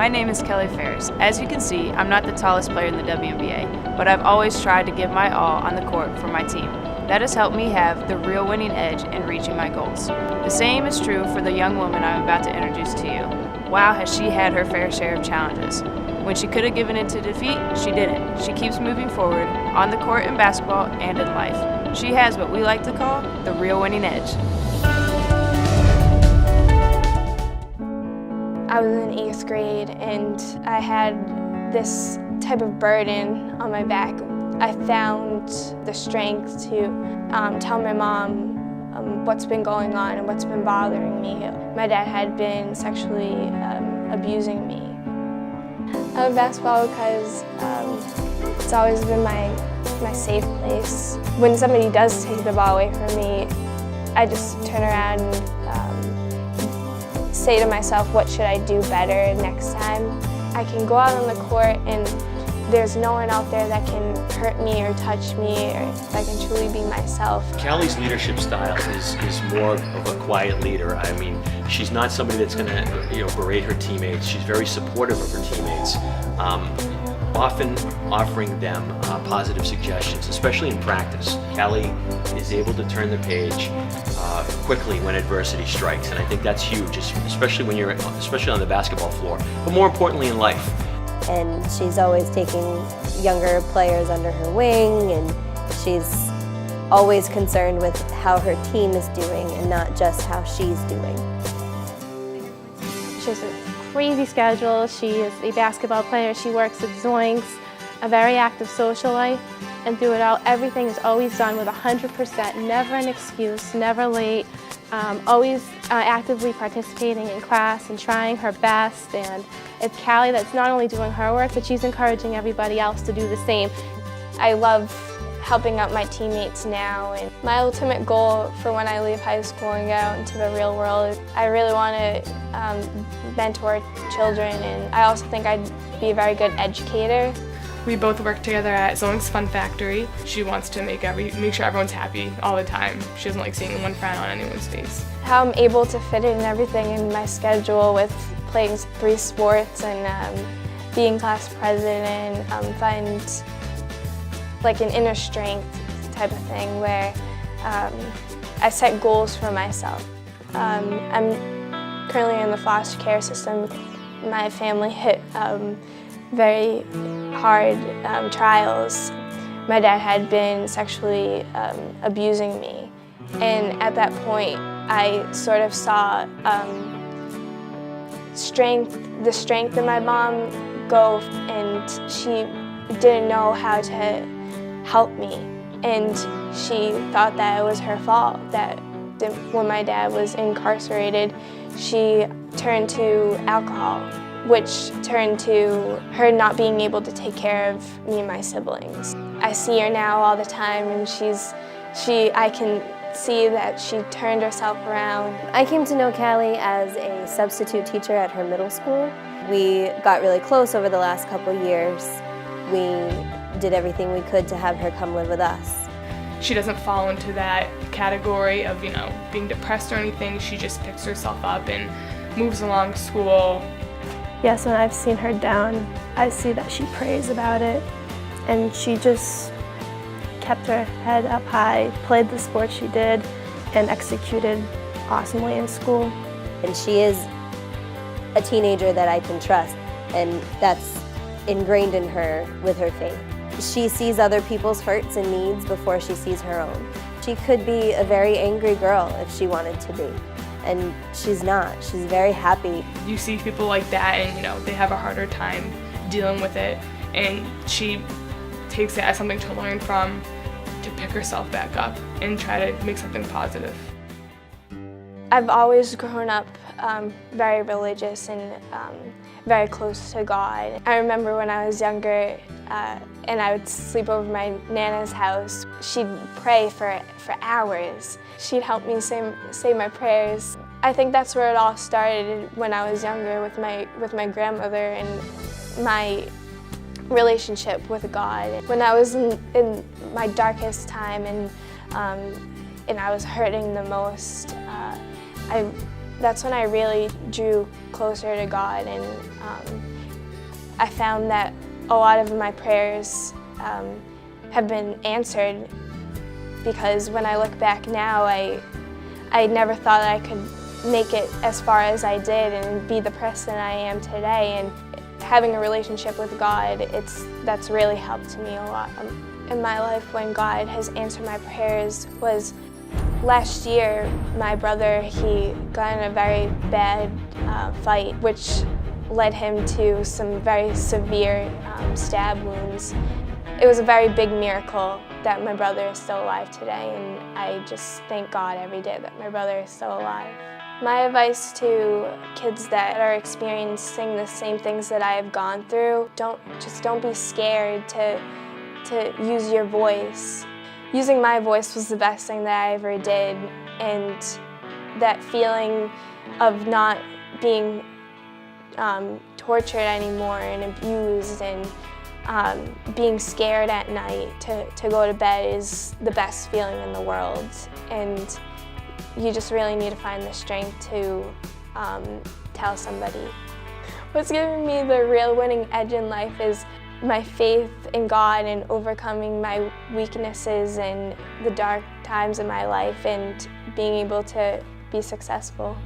My name is Callie Ferris. As you can see, I'm not the tallest player in the WNBA, but I've always tried to give my all on the court for my team. That has helped me have the real winning edge in reaching my goals. The same is true for the young woman I'm about to introduce to you. Wow, has she had her fair share of challenges. When she could have given in to defeat, she didn't. She keeps moving forward, on the court in basketball and in life. She has what we like to call the real winning edge. I was in 8th grade and I had this type of burden on my back. I found the strength to tell my mom what's been going on and what's been bothering me. My dad had been sexually abusing me. I love basketball because it's always been my safe place. When somebody does take the ball away from me, I just turn around and say to myself, what should I do better next time? I can go out on the court and there's no one out there that can hurt me or touch me or I can truly be myself. Callie's leadership style is more of a quiet leader. I mean, she's not somebody that's going to berate her teammates. She's very supportive of her teammates, often offering them positive suggestions, especially in practice. Callie is able to turn the page quickly when adversity strikes, and I think that's huge, especially on the basketball floor, but more importantly in life. And she's always taking younger players under her wing, and she's always concerned with how her team is doing and not just how she's doing. She has a crazy schedule. She is a basketball player. She works at Zoinks, a very active social life, and through it all, everything is always done with 100%, never an excuse, never late, always actively participating in class and trying her best. And it's Callie that's not only doing her work, but she's encouraging everybody else to do the same. I love helping out my teammates now, and my ultimate goal for when I leave high school and go out into the real world, I really want to mentor children, and I also think I'd be a very good educator. We both work together at Zoinks Fun Factory. She wants to make sure everyone's happy all the time. She doesn't like seeing one frown on anyone's face. How I'm able to fit in everything in my schedule with playing 3 sports and being class president, find like an inner strength type of thing where I set goals for myself. I'm currently in the foster care system. My family hit very hard trials. My dad had been sexually abusing me, and at that point I sort of saw the strength in my mom go, and she didn't know how to help me, and she thought that it was her fault that when my dad was incarcerated, she turned to alcohol, which turned to her not being able to take care of me and my siblings. I see her now all the time, and I can see that she turned herself around. I came to know Callie as a substitute teacher at her middle school. We got really close over the last couple years. We did everything we could to have her come live with us. She doesn't fall into that category of, being depressed or anything. She just picks herself up and moves along to school. Yes, when I've seen her down, I see that she prays about it, and she just kept her head up high, played the sport she did, and executed awesomely in school. And she is a teenager that I can trust, and that's ingrained in her with her faith. She sees other people's hurts and needs before she sees her own. She could be a very angry girl if she wanted to be, and she's not. She's very happy. You see people like that and they have a harder time dealing with it, and she takes it as something to learn from, to pick herself back up and try to make something positive. I've always grown up very religious and very close to God. I remember when I was younger and I would sleep over my Nana's house. She'd pray for hours. She'd help me say my prayers. I think that's where it all started when I was younger with my grandmother and my relationship with God. When I was in my darkest time and I was hurting the most, that's when I really drew closer to God, and I found that a lot of my prayers have been answered, because when I look back now, I never thought I could make it as far as I did and be the person I am today. And having a relationship with God, that's really helped me a lot in my life. When God has answered my prayers was last year. My brother, he got in a very bad fight, which led him to some very severe stab wounds. It was a very big miracle that my brother is still alive today, and I just thank God every day that my brother is still alive. My advice to kids that are experiencing the same things that I have gone through, don't be scared to use your voice. Using my voice was the best thing that I ever did, and that feeling of not being tortured anymore and abused and being scared at night to go to bed is the best feeling in the world. And you just really need to find the strength to tell somebody. What's given me the real winning edge in life is my faith in God and overcoming my weaknesses and the dark times in my life and being able to be successful.